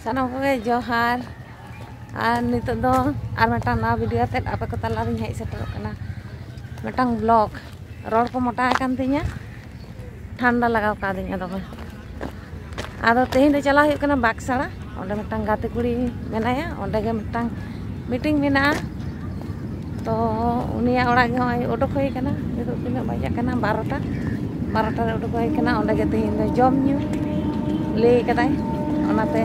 Sanam koge johar. Nitok do ar metang na video tet apa ko talaring hej seterok kana. Metang vlog. Ror ko mota akan tinya. Thanda lagaw ka dinya dome. Ado tehin do chala huyuk kana Baksara. Onde metang gate kuri menaya, onde ge metang meeting mena. To unia orang ge hoy odok hoy kana. Nitok tina banyak kana 12 re odok hoy kana onde ge tehin do jom nyu. Lei katai. Onate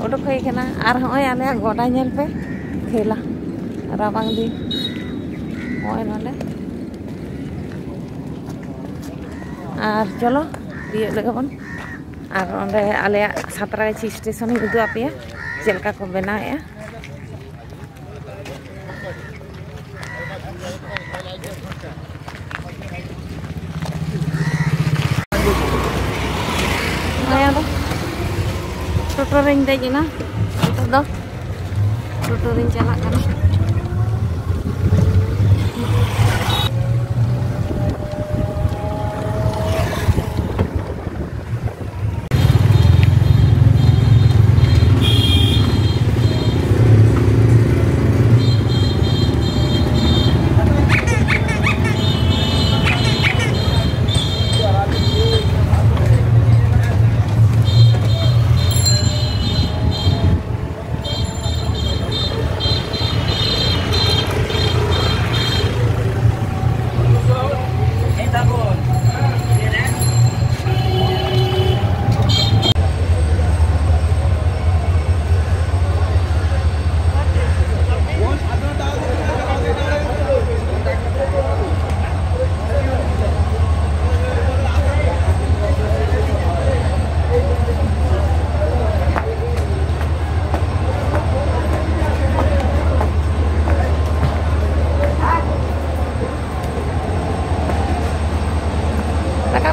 odok hoy kana ar hoy ale goda nyel pe khela rabang di hoy nole ar cholo biye legabon ar onde ale Satraগাছি স্টেশনে udu apya jelka ko bena ya ayo Toto ring deh gina, itu dah. Toto ring jalak kan.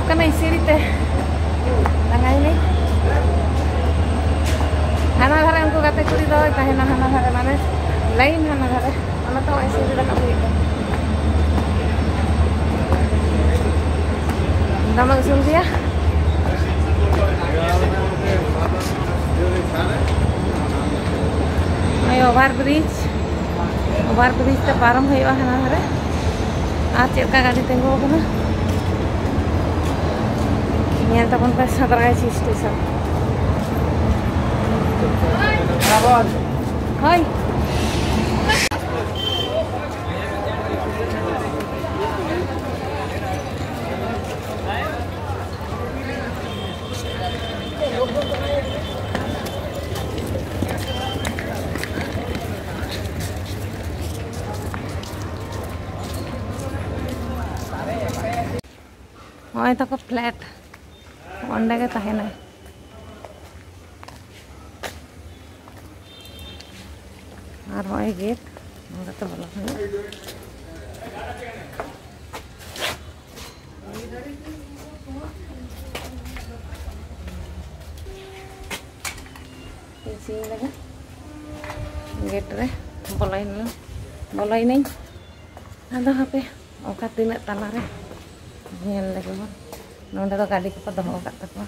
Karena isi teh tangga ini hana hara angku kate kuri do tahena hana hara mana lain hana hara ana to isi dah kamu itu nama usul dia ayo overbridge te param hoyo hana hara aar chet ka gadi tengo kana Yang teman pas Satraগাছি station. Hai. Oh, itu ke flat. Onde ke tahena ar hoy gate onde to bolo isi laga gate re boloin ning ado hape oka tinak talare nyel lagi mon nonde to gadi ko doho kat takwa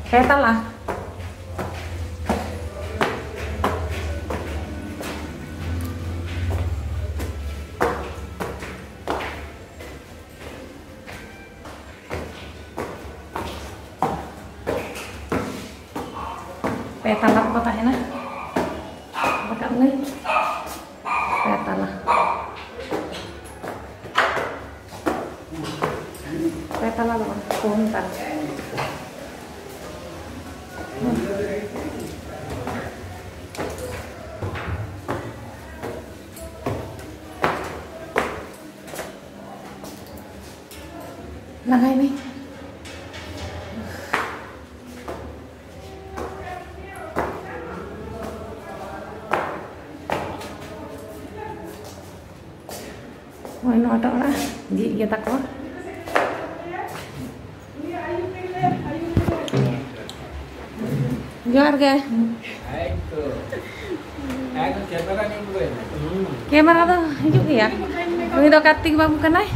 petala petala ko tahena bakal nih petala lo punta Langay nih Hoy no ato lah, di kita ko. Johar ke? Camera तो हिजू गया नुई दो कार्तिक बाबू कनाय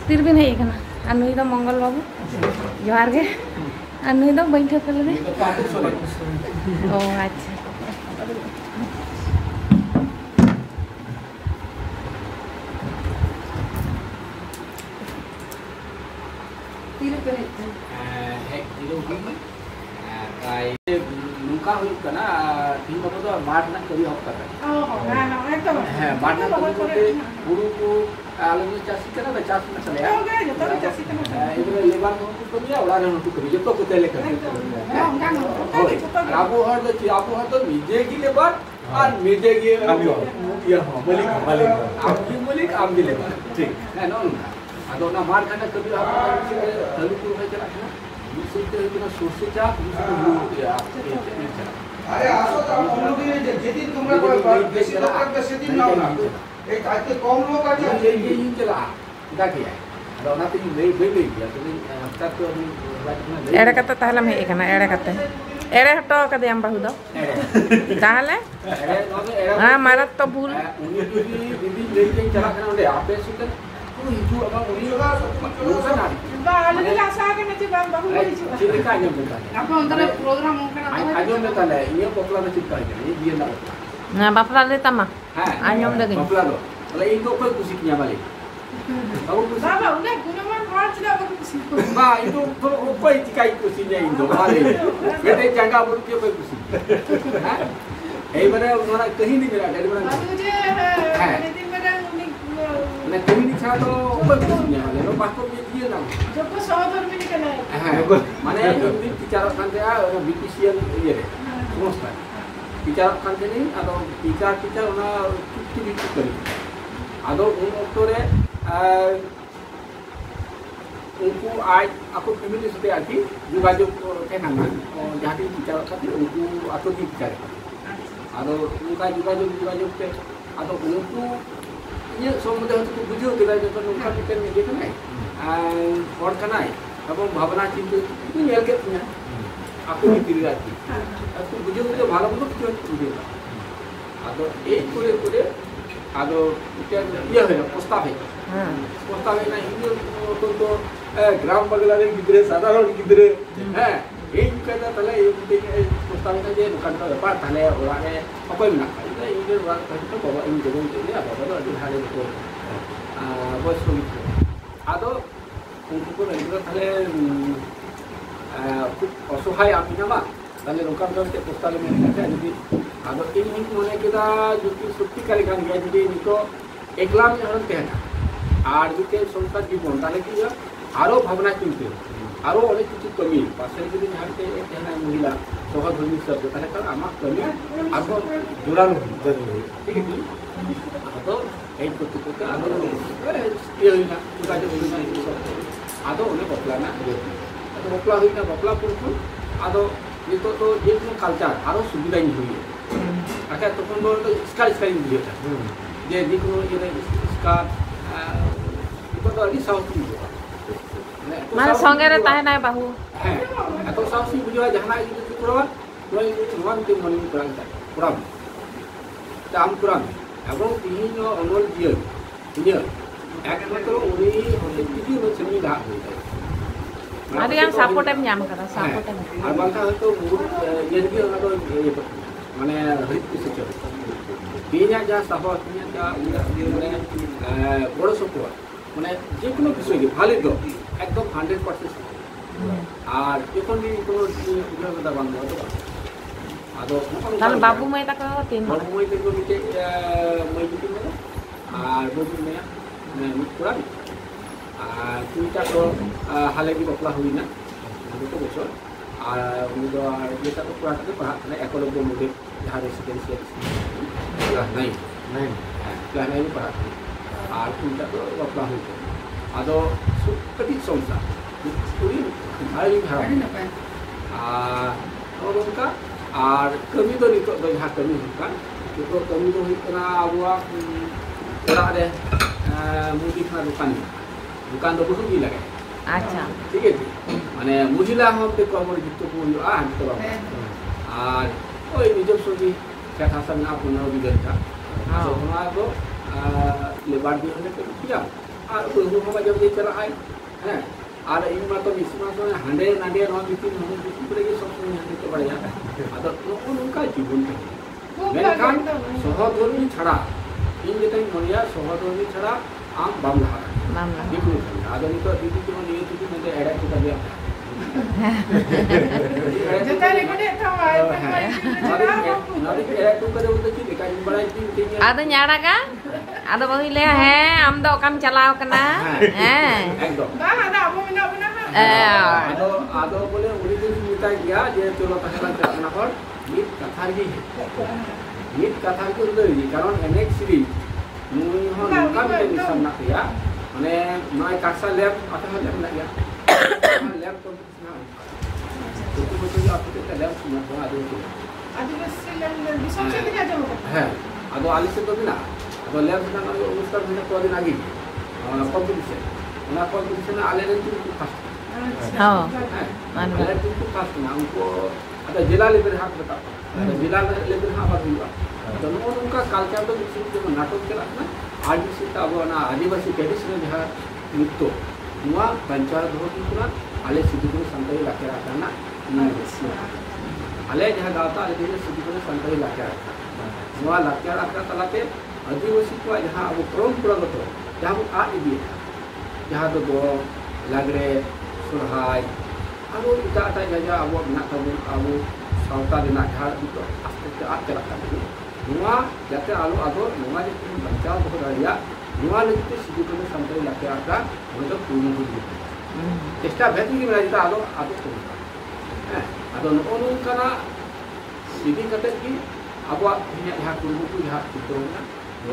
तिरबिन हेई कना आ नुई दो मंगल बाबू जोहार गे आ नुई दो बइन ठेक ले ओ अच्छा तिरु पे हेक तिरु हुई काय नुका हुई कना तीन बाबू तो मार ना कभी हक कर रहा है एकदम है मार ना कभी करते गुरु को आलमी चासी कना बे चासी में चले आ जो तो चासी कना इधर लेबर को कभी आ उड़ा रहनु कभी जो तो को तेले कर आबू हर तो मिजे की लेबर और मिजे की ये मलिक आम की लेबर ठीक है ना आदो ना मार खाना कभी आप तलु को है चला ना मिसते है ना सोर्स चा या अरे आसो तो हम लोग ये जेदिन तुमरा कोई बेसी लोग का सेदिन ना होना एक आज के कम लोग का ये चला दा किया आदो ना तो नहीं गया तो हफ्ता तो एड़े कते ताहले में एकना एड़े कते एड़े हटो कदे हम बहु दो ताहले हां मारत तो भूल उनी दीदी ले के चला करना ओडे आपे सुते तो हिजू अब उनी लोग ना बा अलग आशा के नथी बहु हिजू चिलिका आजम बेटा आप अंदर प्रोग्राम होकना आजम बेटा ले ये पपला में चिपका है ये दिए ना ना बापला ले तमा हां आजम लगे पपला लो बोले इनको कोई खुशी किया वाले अब खुशी बाबा उन्हें गुणवान पार्ट दा खुशी बा itu तो कोई tikai खुशीnya इनको वाले बेटे जंगा बोल के कोई खुशी हां ए बरे उन्होंने कहीं नहीं मिला डैडी बना मुझे नितिन मेरा मैं कहीं नहीं था तो कोई खुशीnya वाले लो बात को ये ना जो को सहधर्मी निकला है हां माने ini bicara kan dia orang BPCL ये रे समझता bicara kan dia ni atau bicara ona cuti kari ado un okto re उनको आज आपको फैमिली से आती যোগাযোগ কেনা যাতে বিচার করতে উनको আতো দি বিচার আদো উনকা যোগাযোগতে আদো উनको ये সম্বন্ধে হয়তো বুঝেও দেবে যখন উনকা পিটার মে দেখে নাই और কানাই এবং ভাবনা চিন্তা তুমি এলকে না আপনি ফিরে যাচ্ছি আপনি বুঝেও যে ভালো মতো কিছু বুঝে আদো এই করে আদো এটা ইয়ে হয় প্রস্তাব হয় প্রস্তাব হয় না ইন্ডিয়া তো গ্রাম বাংলার গিদরে সাধারণ গিদরে হ্যাঁ এই কথা তাহলে এই প্রস্তাবটা যে দোকানটা ব্যাপার তাহলে ওরানে অকয় না এই যে ওরা হয়তো বাবা এই দেবন দিয়ে বাবা তো আজ হারে তো বয়স কম আদো উनको को रेगुलर তাহলে খুব অসহায় আমি না বা তাহলে দোকান করতে প্রস্তাব মেনে যদি আদো এই মনে কেদা যদি সত্যিকারে গান গায় যদি নিতো একলা আমি হরন তেনা আর যদি সংসার জীবন তাহলে কি আরো ভাবনা চিন্তা আরো অনেক কিছু কমি পাশে যদি ঝাড়তে তেনা মহিলা সহধর্মী শব্দ তাহলে কারণ আমার কমি আরো জোরালো ঠিক আছে আদো এই করতে আদো ইয়ে হই না যোগাযোগ হই না আদো অনেক বকলা না আদো বকলা হই না বকলা পুরো আদো নিতো তো যে কোনো কালচার আরো সুবিধা নি হই আচ্ছা তখন বড় তো স্কার বুঝিয়েটা যে যে কোনো ইয়ে স্কার itu तो अभी साउथ की माने संगे रे ताहे नाय बाहु है तो साउथ की बुझवा जहाना itu kurang noi nuan te moni kurang tam kurang এবং তিন অনল জিও ini একমাত্র উনি হচ্ছে টিভি ও সেমি দা হই যায় আরে हम সাপোর্ট টাইম ᱧᱟᱢ করা সাপোর্ট টাইম আর বাংলা হয়তো ইয়ের কি ওনা তো মানে হরিত কিছু চলে বিনা যা সাপোর্ট নিয়া যা মানে বড় সাপোর্ট মানে যে কোনো বিষয় ভালো তো একদম 100% আর যখন কোনো কথা বাংলা হতো আদো তাহলে বাবু মাই তাকে তিন বাবু মাই তো নিতে মই দিতে মানে আর বাবু মাই পুরা আর তিনটা তো হালে কি বকলা হই না দুটো বছর আর উনি তো আর যেটা তো পুরাটাতে পড়া মানে একলব্য মধ্যে যারা রেসিডেন্সিয়াল ক্লাস 9 ক্লাস 9 পড়া আর তিনটা তো বকলা হইতো আদো সুপ্তি সংসার পুরি ভাই ভাই আর ওরকা আর কমি তো নিতো তো যাহা কমি হইকান তো কমি তো হইকনা আবুয়া ওরা রে মুদি খানা दुकान तो बहुत ही लगे अच्छा ठीक है माने महिला हम पे कमर जितो को आ हम तो और ᱳᱭ নিজস্ব ᱜᱮ ᱠᱷᱮᱛ ᱦᱟᱥᱟ ᱢᱮᱱᱟᱜᱼᱟ 15 ᱵᱤᱜᱷᱟᱹ ᱞᱮᱠᱟ ᱟᱫᱚ ᱚᱱᱟ ᱫᱚ লেবার দিয়ে হলে পেলাম আর বহু সময় যদি চালায় হ্যাঁ আর এই মাত্র বেশি মাস হাঁডে নাড়িয়ে নয় বিক্রি বিক্রি করে গিয়ে সবসময় হাঁড়তে পারে আদর নৌকা জীবন মেনখান সহধর্মী ছাড়া ᱤᱧ ᱡᱮᱴᱟᱧ ᱢᱚᱱᱮᱭᱟ ᱥᱚᱦᱚᱫᱚᱨᱢᱤ ᱪᱷᱟᱲᱟ ᱟᱢ ᱵᱟᱢ ᱞᱟᱦᱟ ᱫᱟᱲᱮᱭᱟᱜᱼᱟ ᱟᱫᱚ ᱱᱤᱛᱚᱜ ᱫᱤᱫᱤ ᱡᱮᱢᱚᱱ ᱱᱤᱭᱟᱹ ᱛᱮᱜᱮ ᱢᱮᱱᱛᱮ ᱮᱲᱮ ᱦᱚᱪᱚ ᱠᱟᱫᱮᱭᱟ Ada nyaraga? Ada bagi leh, heh, am do kam calau kena, heh. Ada boleh udah minta dia coba pasaran kena kor, ini kathar gi, ini kathar gi udah ini, karena enek siri, mui hon kan ini sama dia, mana mai kaksa lab atau lab nak ya, lab tu betul-betul aku kita lab semua ada itu. Ada alis itu bila, ada lab kita nak ustaz kita tu ada lagi, competition, mana competition alih itu pas. Oh, alih itu pas na, उनको ada जिला level हाथ बताओ, ada जिला level हाथ बात हुआ. तो उनका कल्चर तो किसी जो नाटक चला ना, आदिवासी का वो ना आदिवासी ट्रेडिशनल जहाँ नृत्य, हुआ पंचायत बहुत इतना alih situ pun sampai laki karena alih जहाँ गाता alih dia situ pun sampai laki semua laki talape आदिवासी को जहाँ वो परंपरागत जहाँ वो आ इदी जहाँ तो दो लागरे सुरहाय abu kita jaja abu nak tahu abu sauta dina jahar itu aspek at terapkan ini semua jate alu ado semua jadi baca bahwa dia semua lagi situ pun sampai laki untuk punya hidup Cesta berarti gimana kita ado tuh, ado nong karena sini kata ki, apa punya hak kumpul hak itu na,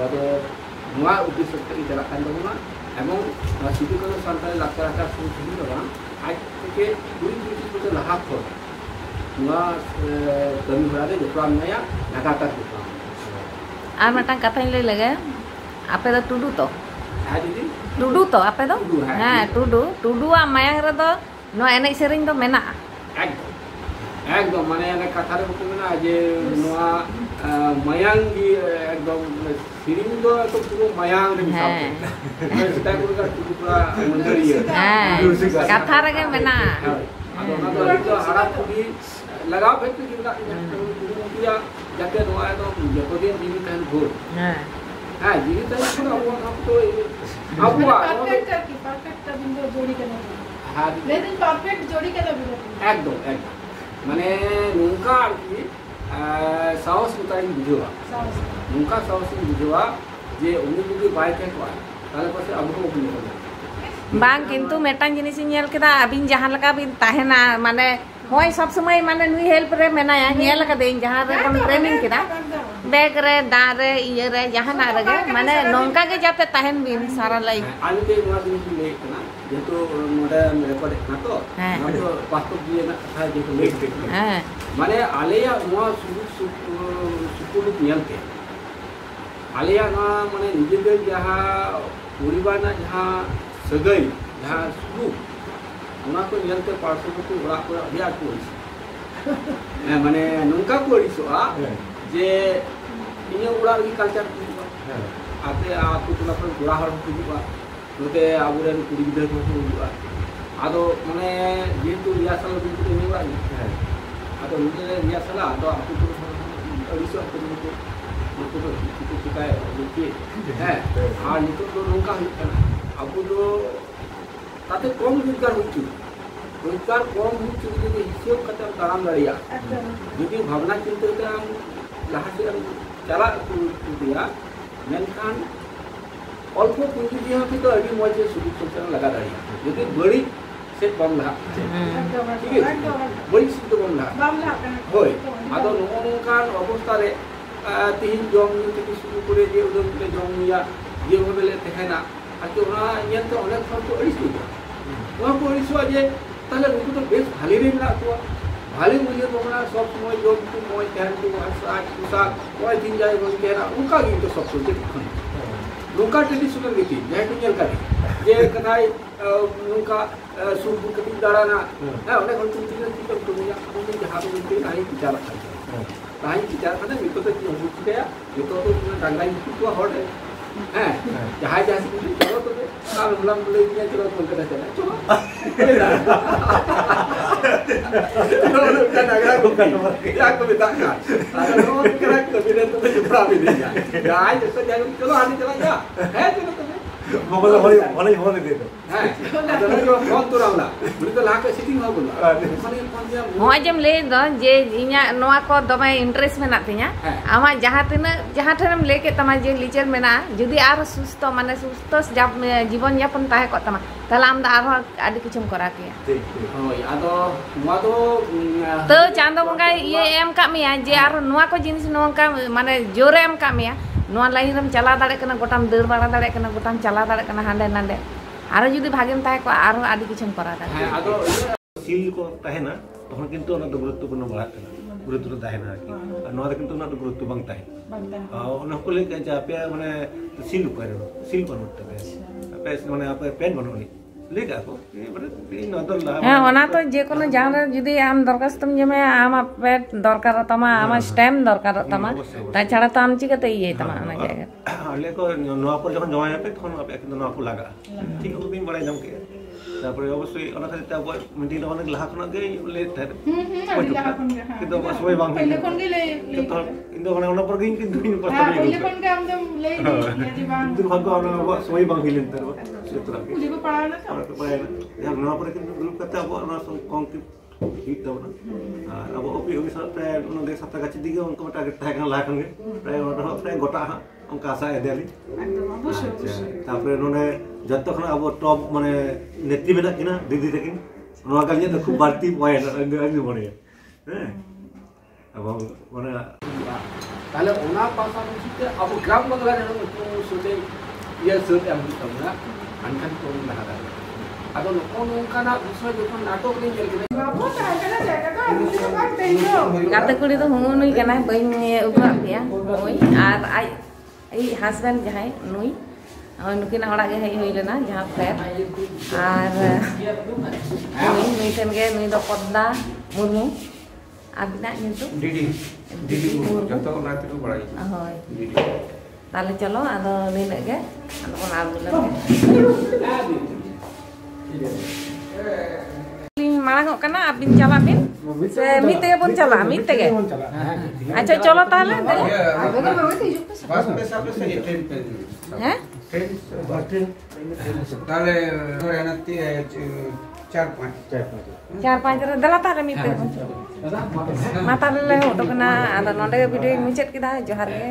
ado semua udah seperti jalankan dulu emang situ kalau sampai laki-laki sendiri orang, aja dulu itu lahap kok, semua kami berada di perannya ya, nagatar itu. Matang kata ini lagi, apa itu tuduh toh? Jadi Tudu to apa to? Nah, tudu mayang redo no enek sering to mena. Ekdom mane enek kathare buku mena je noa mayang gi ekdom sering do to puro mayang re misal. Kita kudu tudu pura mandari ya. Kathare ge mena. Ado na do harap kudi lagao betu juga dia jake noa to joto din dini kan bor. हाँ जी तो इसमें अब तो अब हुआ perfect बिंदु जोड़ी करना हाँ लेकिन परफेक्ट जोड़ी करना भी एकदम माने नुंका की साहस उतारी बुझवा नुंका साहस बुझवा जे उन्हीं बुझे बाइक है कोई ताले पासे अब को बुझे bang किंतु मेटांग जिनिस nyel kita abin jahan laka bin tahena mane hoy सब समय mane nui help re mena ya nyel ka dein jahan re kon training kita bag re dare iye re jahan are ge mane nongka ge jate tahen bin sara lai ali te nua din le kana jeto moda record na to na to pastor diye na katha je le mane aleya nua sukulu nyel ke aleya na mane nije jaha puribar na jaha sagai jaha sulu ona ko nyante parso ko ora ko dia ko mane nongka ko isoa je ini ular lagi culture ate aku tu lapor gula hal tu juga note aburan kuri gidra tu juga ado mane jetu biasa lebih tu ini lagi ado mungkin biasa lah ado aku tu riso aku tu itu kita lebih itu tu nongka aku tu tapi kom juga lucu रोजगार कम हुई যদি হিসেব করতে দাঁড়ান দাঁড়িয়া যদি ভাবনা চিন্তা করতে লাহাতে চালা দিয়া মেনখান অল্প পুঁজি দিয়ে তো আগে মজে সুযোগ সুবিধা লাগা দাঁড়িয়া যদি বড়ি সে কম লাভ ঠিক আছে বড়ি সে তো কম লাভ হয় আদো নমনকান অবস্থারে তিন জম থেকে শুরু করে যে উদম করে জম নিয়া যেভাবে তেহেনা আর ওরা ইয়েতে অনেক ফর্ক অড়িস ওরা পরিষেবা যে তাহলে উनको तो बेस भाली रे मिला तो भाली मुझे तो ना सब समय जो को मोय कहन को आज पोशाक कोई दिन जाए बोल के ना उनका भी तो सब सोचे उनका ट्रेडिशनल रीति जय तो जेल का ये कथाई उनका सूट कटिंग दाड़ा ना है उन्हें हम तुम चीजें तो दुनिया उन्हें जहां पे उनके नहीं विचार रखा tahan bicara kan itu tuh yang kayak itu tuh tangga itu tuh horde jahat itu coba tuh kalau belum belinya coba tuh kita jalan coba kan agak aku minta kan kalau kira kira tuh jumpa bininya ya aja tuh jangan kalau hari jalan ya boleh gitu. Ada lagi phone tu ramla. Berita lah ke sitting ho bola. Mau aja melihat dong, je inya noa ko dome interest menak tinya. Ama jahat tem leke tama je licer mena. Judi ar susto mane susto जीवन यापन ताहे को तमा. Tala am da ar adi kichum kora kiya. Oh ya ado noa to तो चांदो मंगा ये M का मिया जे are नोआ को जिनिस नोआ का माने जोरे एम का मिया नोआ लाइन रम चला दाड़े कना गोटाम दर बाड़ा दाड़े कना गोटाम चला दाड़े कना हांडे नांडे आरो जुदी भागेम ताहे को आरो आदि किछम करा दा ado सील को ताहेना तखन किंतु ओना दो गुरुत्वपूर्ण बात kana गुरुत्व ताहेना आरकी और नोआ किंतु ओना दो गुरुत्व बांग ताहे ओना को लेके जे आपे माने सील करो सील बनत तबे आपे माने आपे पेन बनोनी लेगा को ये माने इन अदर ला हां ओना तो जे कोनो जान जुदी आम दरखास्तम जमे आम पे दरकार तमा आम स्टैम्प दरकार तमा ता छाड़ा तो आम चिकते ये तमा ना जाएगा आले को नोआ पर जखन जमा यापे तखन आपे किंतु नोआ को लागा ठीक है दिन बड़ाई जम के তারপরে অবশ্যই ওনা খালি তা মিটিং অনেক লাহা কোনা গে লে তার কিন্তু সবাই বাং पहले कौन के ले কিন্তু ওনা ওনা পর গিন কিন্তু हां पहले कौन के हम ले जी बांग দুর্ভাগ্য ওনা সবাই বাং হিলেন তার সেতরা मुझे को पढ़ा ना আমরা তো পাই না যা নয়া পরে কিন্তু গ্রুপ করতে আবো ওনা কংক্রিট হিট দাও না আর আবো ওপি ওই সাথে ওনা দেখ সাথে কাছে দিকে উনকো টার্গেট থাকে না লাখ গে প্রায় ওনা প্রায় গোটা उनका आशा है दिल्ली तापर नोने जत्तखन अब टॉप माने नेत्री मेना किना दीदी तकिन नोआ गालिया तो खूब बाड़ती पॉइंट अंग बने हैं अब माने ताले ओना पासा मुसिते अब ग्राम बंगला ने तो सोते ये सोते हम तमना अनकन तो लहा दा ado ono kana biswa jokon natok ni jel kede बाबू ताकना जाएगा का मुझे को बात देनो गाते कुड़ी तो हुनु नुई कना बइन उगरा पिया ओई आर आई आई हस्बैंड जहाय नुई नुकिना हड़ा गे हई लेना जहां फ्लैट आर नुई टेन गे नुई दो पद्दा मुर्मू आबिना नितु डीडी जतो नाते को बड़ाई होय ताले चलो आदो निने गे आदो कोन आबुला मांग कना अबिन चला बिन से मिते बन चला मिते गे अच्छा चलो ताले बस पे सब से ट्रेन पे हैं ट्रेन बस ट्रेन ताले रहनती है 4-5 रे दला ताले मिते माता ले हो तो कना आदा नोंडे वीडियो मुचेत किदा जोहार गे